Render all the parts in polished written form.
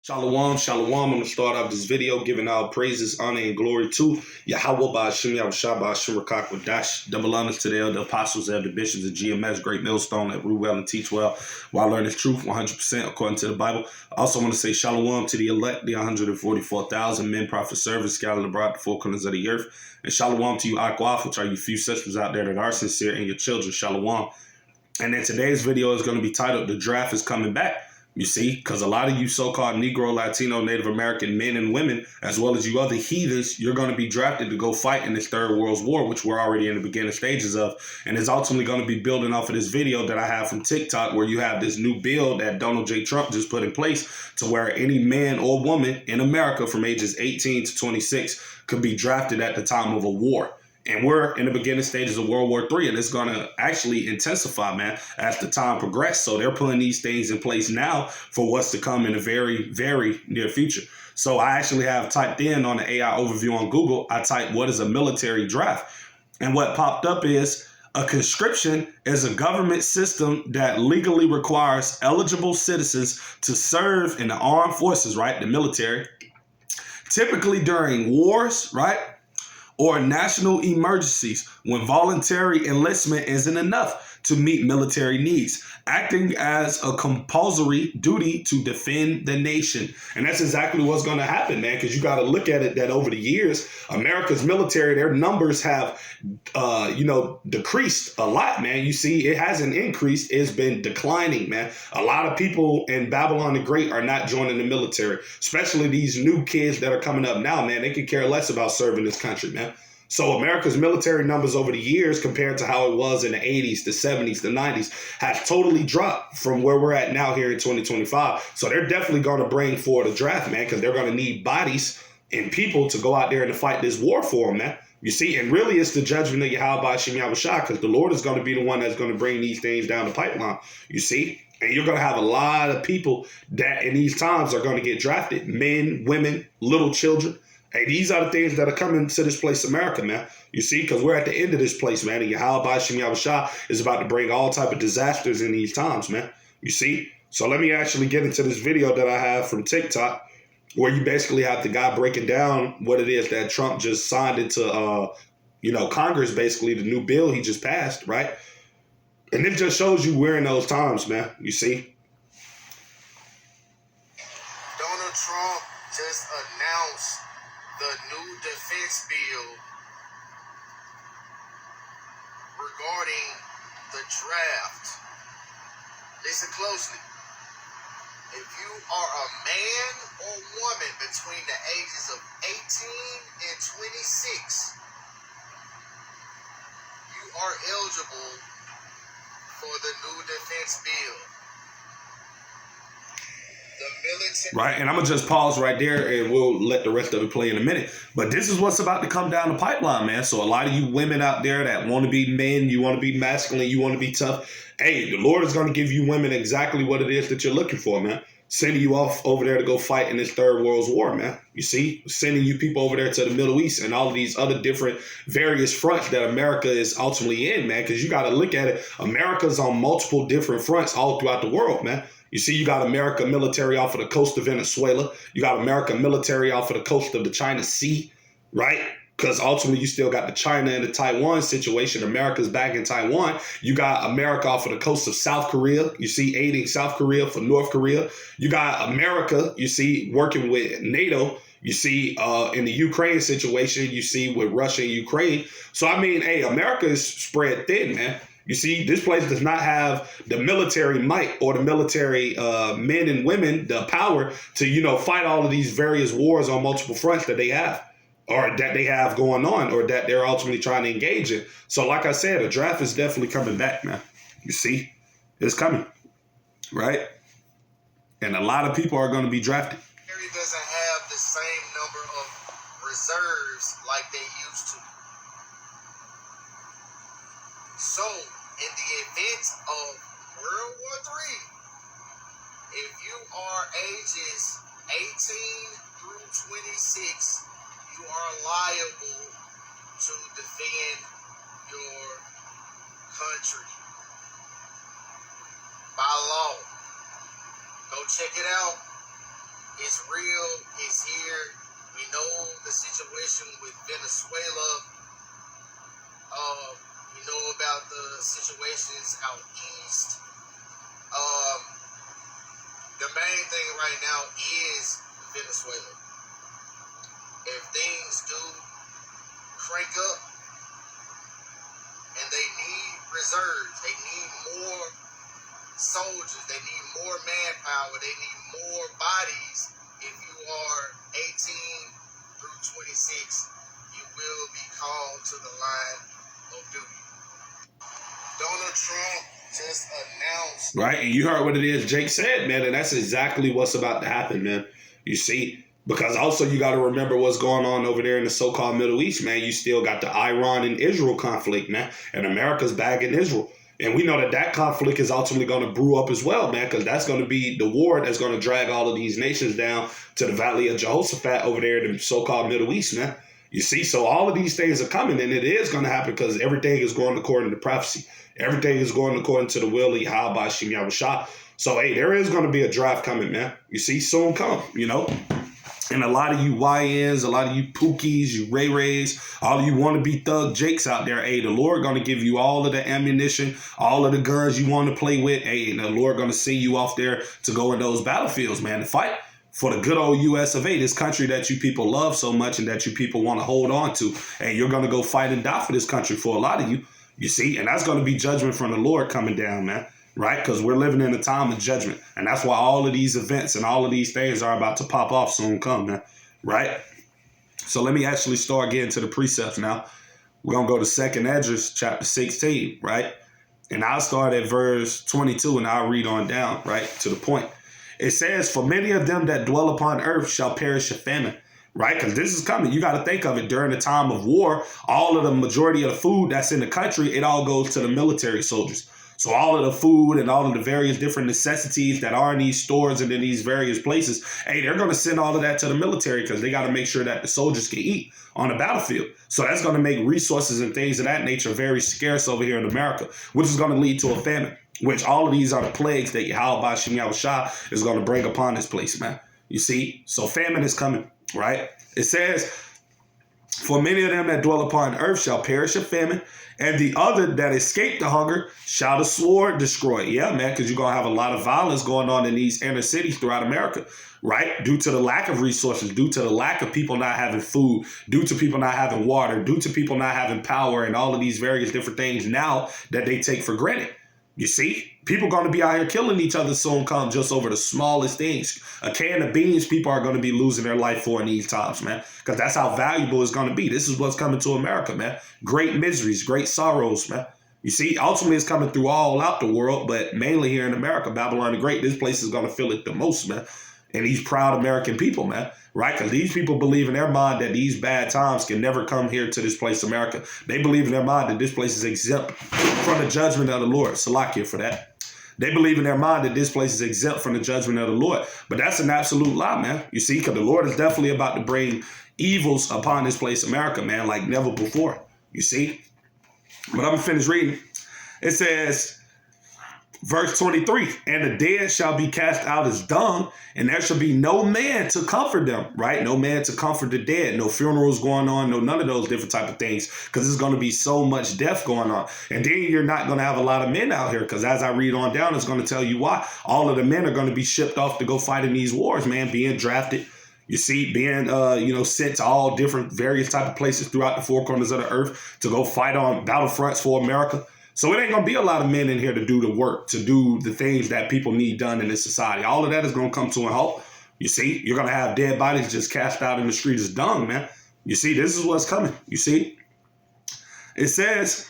Shalom, shalom. I'm going to start off this video giving all praises, honor, and glory to Yahweh Ba'ashim Yahushua Ba'ashim Rakak Wadash. Double honors to the apostles, the bishops of GMS, Great Millstone that rule well and teach well while learning truth 100% according to the Bible. I also want to say shalom to the elect, the 144,000 men, prophet, servants, scattered abroad the four corners of the earth. And shalom to you, Akwaf, which are you few sisters out there that are sincere, and your children, shalom. And then today's video is going to be titled, The Draft is Coming Back. You see, because a lot of you so-called Negro, Latino, Native American men and women, as well as you other heathens, you're going to be drafted to go fight in this Third World War, which we're already in the beginning stages of. And it's ultimately going to be building off of this video that I have from TikTok, where you have this new bill that Donald J. Trump just put in place to where any man or woman in America from ages 18 to 26 could be drafted at the time of a war. And we're in the beginning stages of World War III, and it's going to actually intensify, man, as the time progresses. So they're putting these things in place now for what's to come in the very, very near future. So I actually have typed in on the AI overview on Google, I typed, what is a military draft? And what popped up is a conscription is a government system that legally requires eligible citizens to serve in the armed forces, right, the military, typically during wars, right, or national emergencies when voluntary enlistment isn't enough to meet military needs, acting as a compulsory duty to defend the nation. And that's exactly what's going to happen, man, because you got to look at it that over the years, America's military, their numbers have, decreased a lot, man. You see, it hasn't increased. It's been declining, man. A lot of people in Babylon the Great are not joining the military, especially these new kids that are coming up now, man. They could care less about serving this country, man. So America's military numbers over the years compared to how it was in the 80s, the 70s, the 90s has totally dropped from where we're at now here in 2025. So they're definitely going to bring forward a draft, man, because they're going to need bodies and people to go out there and to fight this war for them, man. You see, and really it's the judgment of Yahweh Ba'ashim Yahushua, because the Lord is going to be the one that's going to bring these things down the pipeline. You see? And you're going to have a lot of people that in these times are going to get drafted. Men, women, little children. Hey, these are the things that are coming to this place, America, man. You see, because we're at the end of this place, man. And Yahweh Ba'ashim Yahushua is about to bring all type of disasters in these times, man. You see? So let me actually get into this video that I have from TikTok, where you basically have the guy breaking down what it is that Trump just signed into, Congress, basically, the new bill he just passed, right? And it just shows you we're in those times, man. You see? Donald Trump just announced the new defense bill regarding the draft. Listen closely. If you are a man or woman between the ages of 18 and 26, you are eligible for the new defense bill. Right, and I'm going to just pause right there and we'll let the rest of it play in a minute. But this is what's about to come down the pipeline, man. So a lot of you women out there that want to be men, you want to be masculine, you want to be tough. Hey, the Lord is going to give you women exactly what it is that you're looking for, man. Sending you off over there to go fight in this Third World War, man. You see, sending you people over there to the Middle East and all of these other different various fronts that America is ultimately in, man. Because you got to look at it. America's on multiple different fronts all throughout the world, man. You see, you got America military off of the coast of Venezuela. You got America military off of the coast of the China Sea, right? Because ultimately you still got the China and the Taiwan situation. America's back in Taiwan. You got America off of the coast of South Korea. You see, aiding South Korea for North Korea. You got America, you see, working with NATO. You see, in the Ukraine situation, you see with Russia and Ukraine. So, I mean, hey, America is spread thin, man. You see, this place does not have the military might or the military men and women, the power to, fight all of these various wars on multiple fronts that they have or that they have going on or that they're ultimately trying to engage in. So like I said, a draft is definitely coming back, man. You see, it's coming, right? And a lot of people are going to be drafted. It doesn't have the same number of reserves like they used to. So, in the event of World War III, if you are ages 18 through 26, you are liable to defend your country by law. Go check it out. It's real. It's here. We know the situation with Venezuela. We know about the situations out east. The main thing right now is Venezuela. If things do crank up and they need reserves, they need more soldiers, they need more manpower, they need more bodies. If you are 18 through 26, you will be called to the line of duty. Donald Trump just announced. Right, and you heard what it is Jake said, man, and that's exactly what's about to happen, man. You see, because also you got to remember what's going on over there in the so-called Middle East, man. You still got the Iran and Israel conflict, man, and America's bagging Israel. And we know that that conflict is ultimately going to brew up as well, man, because that's going to be the war that's going to drag all of these nations down to the Valley of Jehoshaphat over there in the so-called Middle East, man. You see, so all of these things are coming, and it is going to happen because everything is going according to prophecy. Everything is going according to the will of Yahweh Hashem Yahushua. So, hey, there is going to be a draft coming, man. You see, soon come, you know. And a lot of you YNs, a lot of you Pookies, you Ray Rays, all of you want to be thug Jakes out there, hey, the Lord going to give you all of the ammunition, all of the guns you want to play with. Hey, and the Lord going to send you off there to go in those battlefields, man, to fight for the good old US of A, this country that you people love so much and that you people want to hold on to. And you're going to go fight and die for this country for a lot of you, you see. And that's going to be judgment from the Lord coming down, man. Right? Because we're living in a time of judgment. And that's why all of these events and all of these things are about to pop off soon come, man. Right? So let me actually start getting to the precepts now. We're going to go to 2nd Esdras, chapter 16, right? And I'll start at verse 22 and I'll read on down, right, to the point. It says, for many of them that dwell upon earth shall perish of famine. Right? Because this is coming. You got to think of it. During the time of war, all of the majority of the food that's in the country, it all goes to the military soldiers. So all of the food and all of the various different necessities that are in these stores and in these various places, hey, they're going to send all of that to the military because they got to make sure that the soldiers can eat on the battlefield. So that's going to make resources and things of that nature very scarce over here in America, which is going to lead to a famine, which all of these are the plagues that Yahweh Hashem Yahushua is going to bring upon this place, man. You see? So famine is coming, right? It says, for many of them that dwell upon earth shall perish of famine, and the other that escape the hunger shall the sword destroy. Yeah, man, because you're going to have a lot of violence going on in these inner cities throughout America, right? Due to the lack of resources, due to the lack of people not having food, due to people not having water, due to people not having power, and all of these various different things now that they take for granted. You see, people are going to be out here killing each other soon come just over the smallest things. A can of beans, people are going to be losing their life for in these times, man, because that's how valuable it's going to be. This is what's coming to America, man. Great miseries, great sorrows, man. You see, ultimately it's coming through all out the world, but mainly here in America, Babylon the Great, this place is going to feel it the most, man. And these proud American people, man, right? Because these people believe in their mind that these bad times can never come here to this place, America. They believe in their mind that this place is exempt from the judgment of the Lord. Salakia for that. They believe in their mind that this place is exempt from the judgment of the Lord. But that's an absolute lie, man. You see, because the Lord is definitely about to bring evils upon this place, America, man, like never before. You see? But I'm going to finish reading. It says, verse 23, and the dead shall be cast out as dung, and there shall be no man to comfort them, right? No man to comfort the dead. No funerals going on, no none of those different type of things, because there's going to be so much death going on. And then you're not going to have a lot of men out here, because as I read on down, it's going to tell you why. All of the men are going to be shipped off to go fight in these wars, man, being drafted. You see, being, sent to all different various type of places throughout the four corners of the earth to go fight on battlefronts for America. So it ain't going to be a lot of men in here to do the work, to do the things that people need done in this society. All of that is going to come to a halt. You see, you're going to have dead bodies just cast out in the street as dung, man. You see, this is what's coming. You see, it says,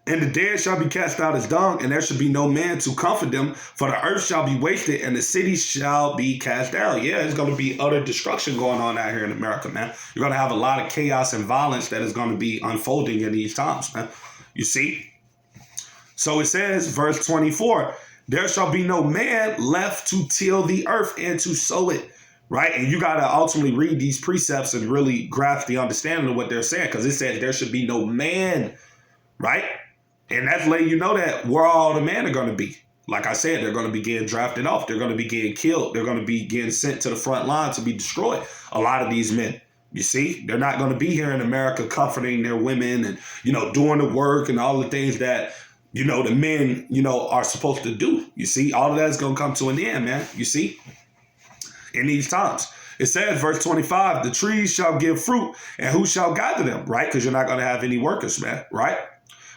and the dead shall be cast out as dung, and there shall be no man to comfort them, for the earth shall be wasted, and the cities shall be cast down. Yeah, there's going to be utter destruction going on out here in America, man. You're going to have a lot of chaos and violence that is going to be unfolding in these times, man. You see? So it says, verse 24, there shall be no man left to till the earth and to sow it. Right? And you got to ultimately read these precepts and really grasp the understanding of what they're saying, because it says there should be no man, right? And that's letting you know that where all the men are going to be. Like I said, they're going to be getting drafted off. They're going to be getting killed. They're going to be getting sent to the front line to be destroyed. A lot of these men, you see, they're not going to be here in America comforting their women and, doing the work and all the things that, the men, are supposed to do. You see, all of that is going to come to an end, man. You see, in these times. It says, verse 25, the trees shall give fruit, and who shall gather them, right? Because you're not going to have any workers, man, right?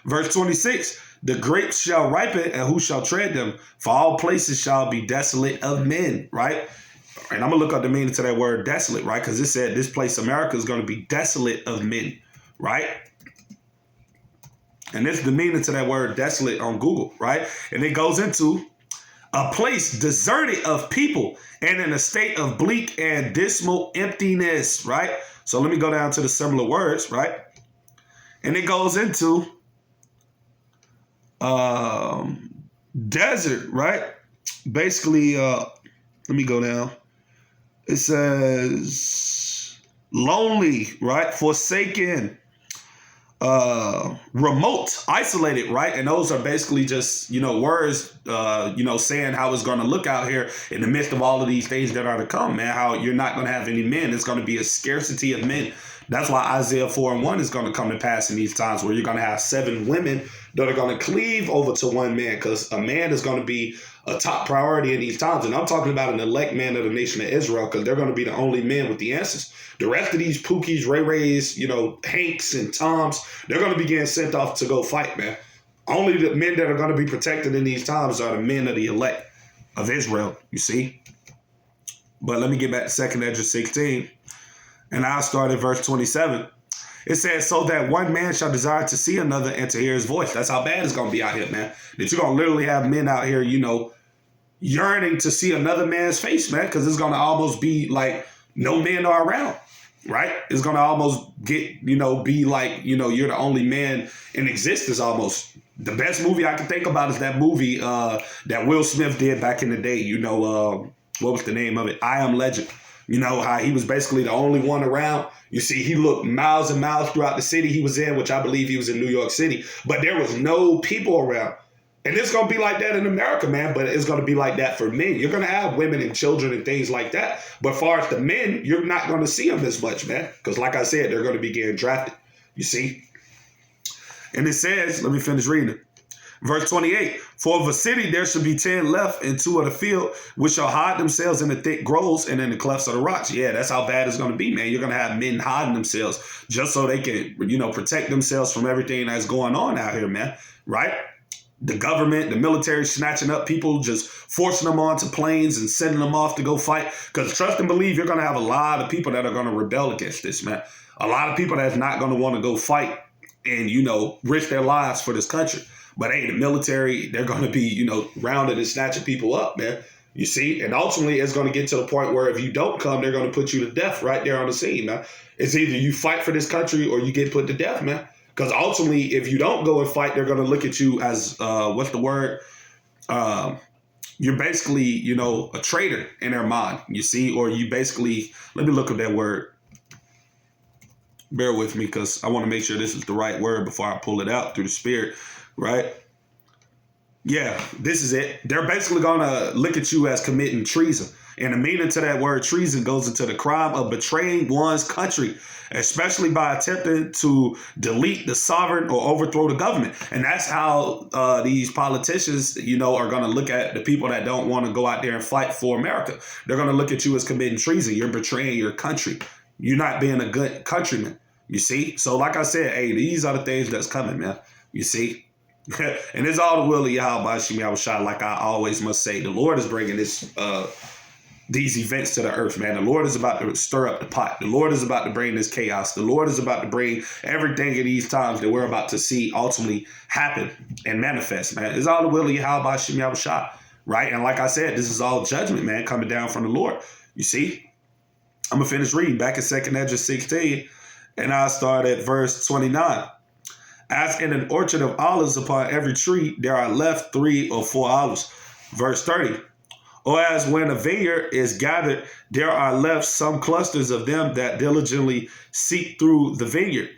Verse 26, the grapes shall ripen, and who shall tread them? For all places shall be desolate of men, right? And I'm going to look up the meaning to that word desolate, right? Because it said this place, America, is going to be desolate of men, right? And this is the meaning to that word desolate on Google, right? And it goes into a place deserted of people and in a state of bleak and dismal emptiness, right? So let me go down to the similar words, right? And it goes into desert, right? Basically, let me go down. It says lonely, right? Forsaken, remote, isolated, right? And those are basically just, words, saying how it's going to look out here in the midst of all of these things that are to come, man. How you're not going to have any men. It's going to be a scarcity of men. That's why Isaiah 4:1 is going to come to pass in these times where you're going to have 7 women that are going to cleave over to one man, because a man is going to be a top priority in these times. And I'm talking about an elect man of the nation of Israel, because they're going to be the only men with the answers. The rest of these Pookies, Ray Rays, Hanks and Toms, they're going to be getting sent off to go fight, man. Only the men that are going to be protected in these times are the men of the elect of Israel, you see. But let me get back to 2nd Esdras 16. And I'll start at verse 27. It says, so that one man shall desire to see another and to hear his voice. That's how bad it's going to be out here, man. That you're going to literally have men out here, yearning to see another man's face, man, because it's going to almost be like no men are around, right? It's going to almost get, be like, you're the only man in existence almost. The best movie I can think about is that movie that Will Smith did back in the day. What was the name of it? I Am Legend. How he was basically the only one around. You see, he looked miles and miles throughout the city he was in, which I believe he was in New York City, but there was no people around. And it's going to be like that in America, man, but it's going to be like that for men. You're going to have women and children and things like that. But as far as the men, you're not going to see them as much, man, because like I said, they're going to be getting drafted, you see. And it says, let me finish reading it. Verse 28, for of a city there shall be 10 left and 2 of the field, which shall hide themselves in the thick groves and in the clefts of the rocks. Yeah, that's how bad it's going to be, man. You're going to have men hiding themselves just so they can, protect themselves from everything that's going on out here, man, right? The government, the military snatching up people, just forcing them onto planes and sending them off to go fight. Because trust and believe, you're going to have a lot of people that are going to rebel against this, man. A lot of people that's not going to want to go fight and, risk their lives for this country. But hey, the military, they're going to be, rounded and snatching people up, man. You see? And ultimately, it's going to get to the point where if you don't come, they're going to put you to death right there on the scene, man. It's either you fight for this country or you get put to death, man. Because ultimately, if you don't go and fight, they're going to look at you as, what's the word? You're basically, a traitor in their mind, you see? Or you basically, let me look up that word. Bear with me, because I want to make sure this is the right word before I pull it out through the spirit. Right? Yeah, this is it. They're basically going to look at you as committing treason. And the meaning to that word treason goes into the crime of betraying one's country, especially by attempting to delete the sovereign or overthrow the government. And that's how these politicians, are going to look at the people that don't want to go out there and fight for America. They're going to look at you as committing treason. You're betraying your country. You're not being a good countryman. You see? So like I said, hey, these are the things that's coming, man. You see? And it's all the will of Yahweh Shem Yahushua, like I always must say. The Lord is bringing these events to the earth, man. The Lord is about to stir up the pot. The Lord is about to bring this chaos. The Lord is about to bring everything in these times that we're about to see ultimately happen and manifest, man. It's all the will of Yahweh Shem Yahushua, right? And like I said, this is all judgment, man, coming down from the Lord. You see? I'm going to finish reading back in 2nd Esdras 16, and I'll start at verse 29. As in an orchard of olives, upon every tree there are left 3 or 4 olives. Verse 30. Or as when a vineyard is gathered, there are left some clusters of them that diligently seek through the vineyard.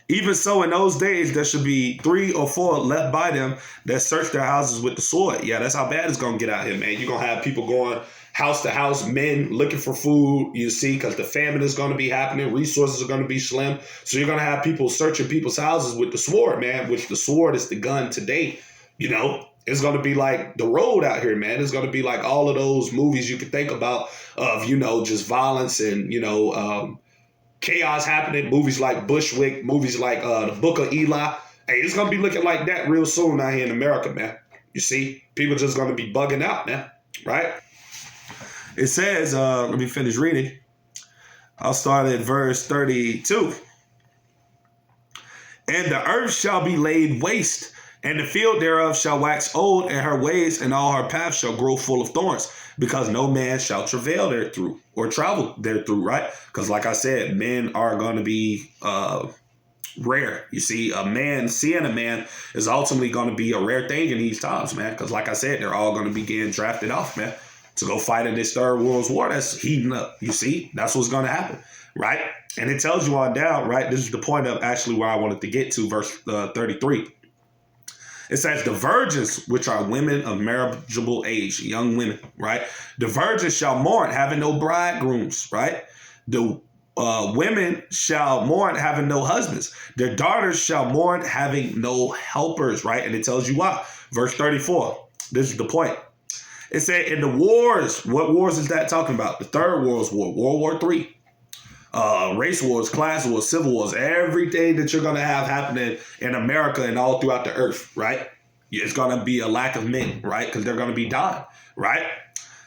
Even so, in those days, there should be 3 or 4 left by them that search their houses with the sword. Yeah, that's how bad it's going to get out here, man. You're going to have people going house to house, men looking for food, you see, because the famine is going to be happening. Resources are going to be slim. So you're going to have people searching people's houses with the sword, man, which the sword is the gun today. You know, it's going to be like The Road out here, man. It's going to be like all of those movies you could think about of, you know, just violence and, you know, chaos happening. Movies like Bushwick, movies like The Book of Eli. Hey, it's going to be looking like that real soon out here in America, man. You see, people just going to be bugging out, man, right? It says, let me finish reading. I'll start at verse 32. And the earth shall be laid waste, and the field thereof shall wax old, and her ways and all her paths shall grow full of thorns, because no man shall travail therethrough or travel therethrough, right? Because like I said, men are going to be rare. You see, seeing a man is ultimately going to be a rare thing in these times, man. Because like I said, they're all going to be getting drafted off, man, to go fight in this third world war that's heating up. You see, that's what's going to happen, right? And it tells you on down, right? This is the point of actually where I wanted to get to, verse 33. It says, the virgins, which are women of marriageable age, young women, right? The virgins shall mourn, having no bridegrooms, right? The women shall mourn, having no husbands. Their daughters shall mourn, having no helpers, right? And it tells you why. Verse 34, this is the point. It said, in the wars, what wars is that talking about? The Third World War, World War III. Race wars, class wars, civil wars, everything that you're going to have happening in America and all throughout the earth, right? It's going to be a lack of men, right? Because they're going to be dying, right?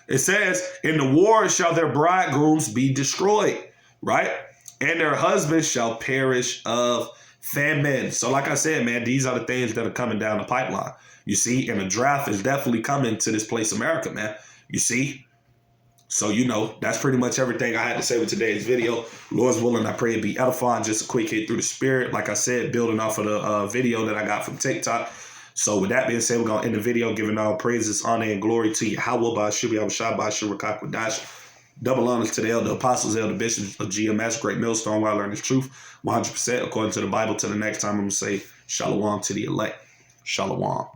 It says, in the war shall their bridegrooms be destroyed, right? And their husbands shall perish of famine. So like I said, man, these are the things that are coming down the pipeline. You see, and the draft is definitely coming to this place, America, man. You see? So, you know, that's pretty much everything I had to say with today's video. Lord's willing, I pray it be edifying. Just a quick hit through the spirit. Like I said, building off of the video that I got from TikTok. So with that being said, we're going to end the video giving all praises, honor, and glory to Yahweh by Shibbi Abashai by Shirakakwadash. Dash. Double honors to the elder apostles, elder bishops of GMS, Great Millstone, where I learned the truth 100% according to the Bible. Till the next time, I'm going to say shalom to the elect. Shalom.